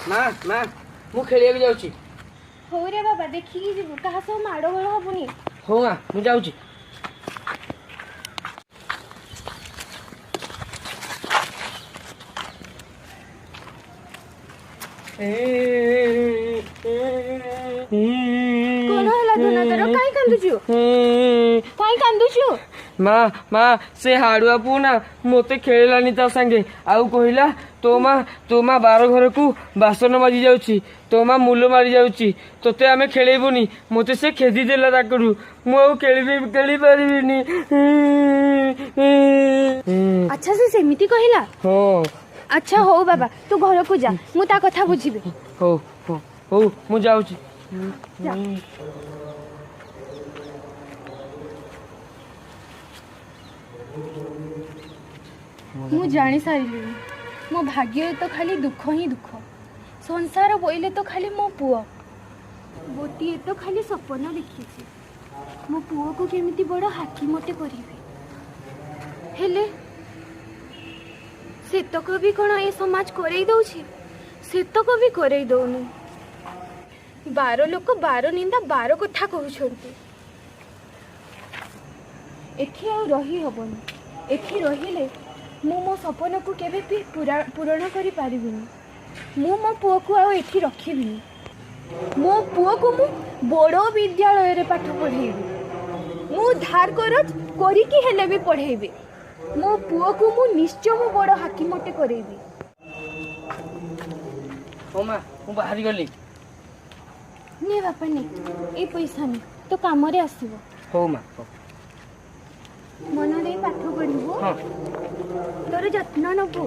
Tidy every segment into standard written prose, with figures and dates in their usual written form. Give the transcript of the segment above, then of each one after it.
माँ माँ मु खेलिया जाऊँ। हो रे बाबा देखिकी जीवु कहा सब माड़ गोल हबुनी। हो माँ मु जाऊँ। कोन हला धनदर काई कांदुछु काई कांदुछु। माँ माँ से हाड़ुआ पु ना मते खेलानी ता संगे आउ कहला तो माँ बार घर को बासन माजी जाउची तो माँ मूल मारी जाउची तोते आमे खेलेबुनी मते से खेदी देला ताकरू मु आउ खेली पारिबिनी। अच्छा से सेमिति कहला। हो अच्छा हो बाबा तू घर को जा मु ता कथा बुझिबे। हो हो हो मु जाउची। मु जानी सारिली मो भाग्य तो खाली दुख ही दुख संसार बोइले तो खाली मो पुओ गोटे तो खाली सपन देखी मो पुओ को केमिति बड़ हाकी मोटे करिवे हेले सेतक भी कौन ए समाज करे दउछि सेतक भी करे दउनी। 12 लोक 12 निंदा 12 कथा कहउछंती एठी आ रही हबनी एठी रहिले मो सपन को केबे भी पूरण करि पारिबिनी। मो पुओ को आ एठी रखिबिनी। मो पुओ को मु बड़ विद्यालय रे पाठ पढ़ेबी मु धार करज करी कि हेले भी पढ़ेबी मो पुओ को मु निश्चय मु बड़ हाकी मोटे करेबी। हो माँ मु बाहरी गली। ने बापा ने ए पैसा ने तो काम रे आसीबो। हो माँ हो मन दे पाठ पढ़िबो। हाँ तोर जत्न नबो।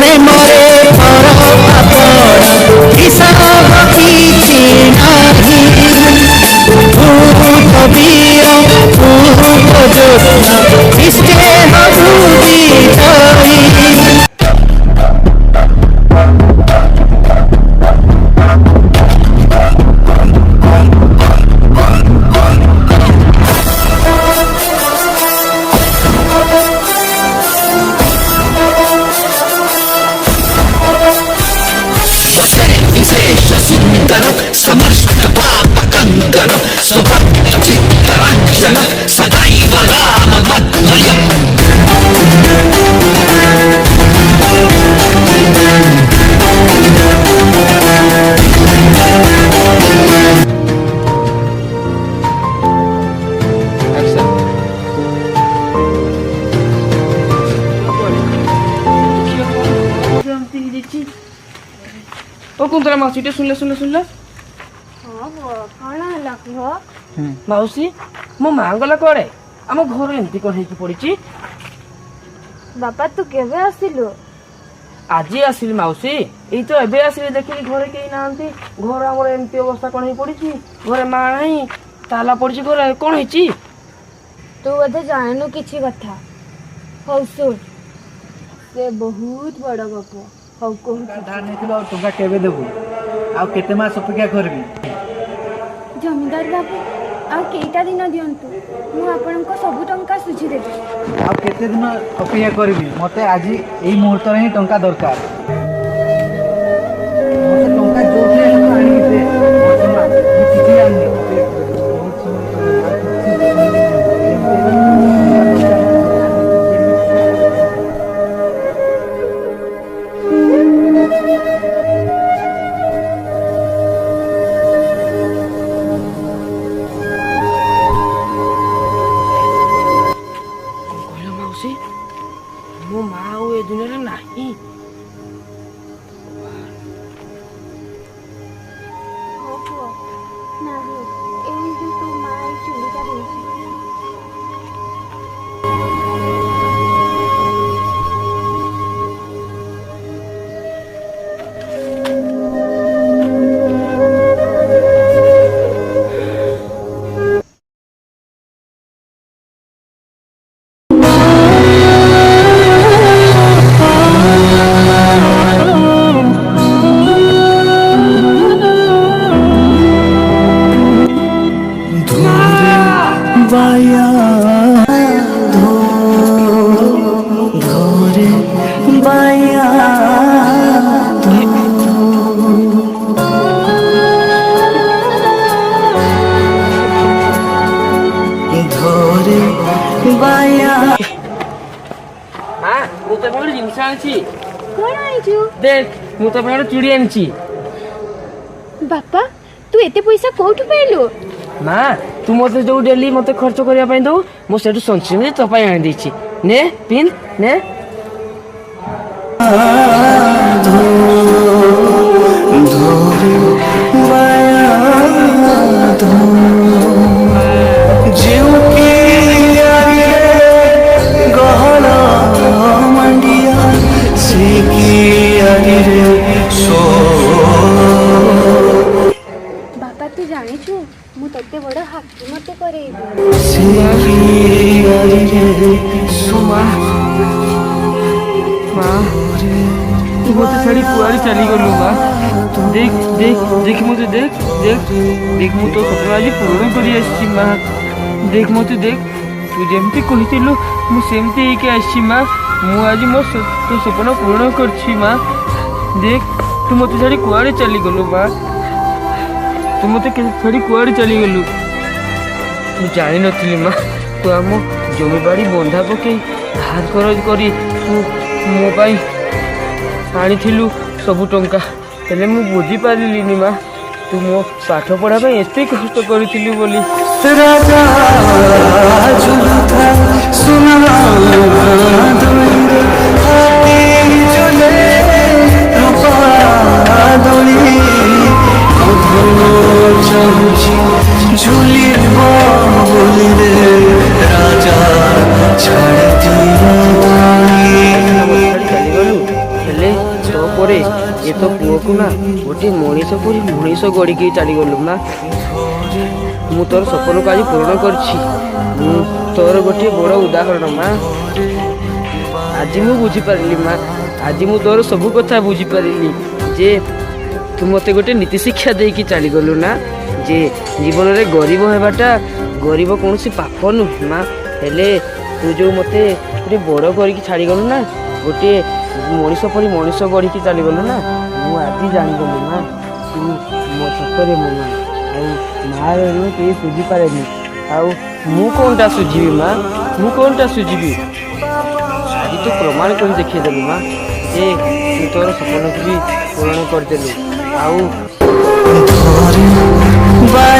प्रेमरे किसा ଓ କୁନ୍ତଳା ମାଉସୀ ଟିକେ ଶୁଣିଲେ ହଁ ପୁଅ କ'ଣ ହେଲା କୁହ? ମାଉସୀ ମୋ ମା ଗଲା କୁଆଡେ? ଆମ ଘର ଏମିତି କଣ ହେଇକି ପଡିଛି? ବାପା ତୁ କେବେ ଆସିଲୁ? ଆଜି ଆସିଲି ମାଉସୀ, ଏଇ ତ ଏବେ ଆସିଲି, ଦେଖିଲି ଘରେ କେହି ନାହାନ୍ତି। ଘର ଆମର ଏମିତି ଅବସ୍ଥା କଣ ହେଇ ପଡିଛି, ଘରେ ମା ନାହିଁ, ତାଲା ପଡିଛି ଘରେ, କଣ ହେଇଛି? ତୁ ବୋଧେ ଜାଣିନୁ କିଛି କଥା। ହଉ ଶୁଣ, ସେ ବହୁତ ବଡ଼ ଗପ। ହଉ କହୁଛି। ଟଙ୍କା କେବେ ଦେବୁ? ଆଉ କେତେ ମାସ ଅପେକ୍ଷା କରିବି? ଜମିଦାର ବାବୁ ଆଉ କେଇଟା ଦିନ ଦିଅନ୍ତୁ, ମୁଁ ଆପଣଙ୍କ ସବୁ ଟଙ୍କା ସୁଝିଦେବି। ଆଉ କେତେ ଦିନ ଅପେକ୍ଷା କରିବି? ମୋତେ ଆଜି ଏଇ ମୁହୂର୍ତ୍ତରେ ହିଁ ଟଙ୍କା ଦରକାର। ମୋତେ ଟଙ୍କା ଯୋଉଠି ହେଲେ ତ ଆଣିକି ଦେ। ମୁଁ କିଛି ଜାଣିନି। ବହୁତ ସମୟ ପରେ ମା କିଛି ବୁଝୁନି। ମୋ ମା ଆଉ ଏ ଦୁନିଆରେ ନାହିଁ। ହଉ ପୁଅ, ନାହିଁ ଏମିତି ତୋ ମା ଏଇ ଚୁଡ଼ିଟା ଦେଇଛି। ମୁଁ ତ ଗୋଟେ ଜିନିଷ ଆଣିଛି। କ'ଣ ଆଣିଛୁ? ଦେଖ, ମୁଁ ତ ଗୋଟେ ଚୁଡ଼ି ଆଣିଛି। ବାପା ତୁ ଏତେ ପଇସା କୋଉଠୁ ପାଇଲୁ? ମା, ତୁ ମତେ ଯୋଉ ଡେଲି ମତେ ଖର୍ଚ୍ଚ କରିବା ପାଇଁ ଦଉ, ମୁଁ ସେଠୁ ସଞ୍ଚୟ ତୋ ପାଇଁ ଆଣିଦେଇଛି। ନେ ପିନ୍ ନେ। ବାପା ତୁ ଜାଣିଛୁ ମୁଁ ତତେ ବଡ଼ ହାକି ମତେ କରେଇବି। ମା, ତୁ ମତେ ଛାଡି କୁଆଡେ ଚାଲିଗଲୁ ମା? देख देख देख मुझे देख देख देख मु तो सपना आज पूर्ण करी आसी मा। देख मते देख तू जेमती कहितिलु मु सेमती हेके आसी मा। मु आज मो तो सपना पूर्ण करछि मा। देख तू मते छाड़ी कुआडे चली गलु मा। तू मते छाड़ी कुआडे चली गलु मु जानि नथिली मा। तू आम जमीबाड़ी बंधा पकई हाथ खरच करी तू मो पाई आनिथिलु सबु टंका। हेले मु बुझी पारिलिनी मा तू मो पाठ पढ़ा पे एते कष्ट करिथिलु बोली। राजा झुलुथा सुना दुनिया हाथी झुले रूपा दोली अधो चाहुची झुली बोली रे राजा छाड़ दिया हेले तो परे ये तो पुओ को ना गोटे मनीष परी मनीष गड़िकी चलीगलु ना। मु तोर सपन को आज पूर्ण कर तोर गोटे बड़ उदाहरण माँ। ଆଜି ମୁଁ ବୁଝିପାରିଲି ମା, ଆଜି ମୁଁ ତୋର ସବୁ କଥା ବୁଝିପାରିଲି ଯେ ତୁ ମୋତେ ଗୋଟେ ନୀତି ଶିକ୍ଷା ଦେଇକି ଚାଲିଗଲୁ ନା, ଯେ ଜୀବନରେ ଗରିବ ହେବାଟା ଗରିବ କୌଣସି ପାପ ନୁହେଁ ମା। ହେଲେ ତୁ ଯେଉଁ ମୋତେ ଗୋଟେ ବଡ଼ କରିକି ଛାଡ଼ିଗଲୁ ନା, ଗୋଟିଏ ମଣିଷ ପରି ମଣିଷ ଗଢ଼ିକି ଚାଲିଗଲୁ ନା, ମୁଁ ଆଜି ଜାଣିଗଲି ମା ତୁ ମୋ ସତରେ ମୋ ମା। ଆଉ ମାଆ ଋଣ କେହି ସୁଝିପାରେନି। ଆଉ ମୁଁ କ'ଣଟା ସୁଝିବି ମା, ମୁଁ କ'ଣଟା ସୁଝିବି? ଆଜି ତୁ ପ୍ରମାଣ କରି ଦେଖେଇଦେଲୁ ମା ଯେ ତୁ ତୋର ସପନକୁ ବି ପୂରଣ କରିଦେଲୁ। ଆଉ ବାଏ